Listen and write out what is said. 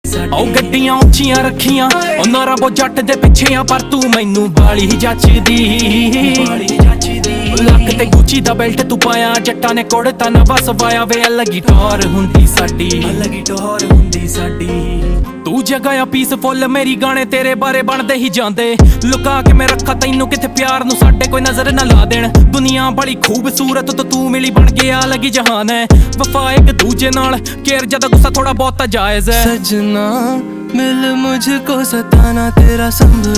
ਉਹ ਗੱਡੀਆਂ ਉੱਚੀਆਂ ਰੱਖੀਆਂ ਉਹਨਾਂ ਰੱਬੋ ਜੱਟ ਦੇ ਪਿੱਛੇ ਆ ਪਰ ਤੂੰ ਮੈਨੂੰ ਬਾਲੀ ਜੱਚਦੀ ਲੱਕ ਤੇ ਗੁੱਚੀ ਦਾ ਬੈਲਟ ਤੂੰ ਪਾਇਆ ਜੱਟਾਂ ਨੇ ਕੋੜ ਤਾਂ ਨਾ ਬਸ ਵਾਇਆ ਵੇ ਅਲੱਗੀ ਟੌਰ ਹੁੰਦੀ ਸਾਡੀ ਤੂੰ ਜਗ੍ਹਾ ਆ ਪੀਸਫੁੱਲ ਮੇਰੀ ਗਾਣੇ ਤੇਰੇ ਬਾਰੇ ਬਣਦੇ ਹੀ ਜਾਂਦੇ ਲੁਕਾ ਕੇ ਮੈਂ ਰੱਖਾ ਤੈਨੂੰ ਕਿਥੇ ਪਿਆਰ ਨੂੰ ਸਾਡੇ ਕੋਈ ਨਜ਼ਰ ਨਾ ਲਾ ਦੇਣ ਦੁਨੀਆ ਬੜੀ ਖੂਬਸੂਰਤ ਤੇ ਤੂੰ ਮਿਲੀ ਬਣ ਗਿਆ ਅਲੱਗੀ ਜਹਾਨ ਹੈ ਵਫਾ ਇੱਕ ਦੂਜੇ ਨਾਲ ਕੇਰ ਜਦਾ ਗੁੱਸਾ ਥੋੜਾ ਬਹੁਤਾ ਜਾਇਜ਼ ਹੈ सजना मिल मुझको सताना तेरा संभल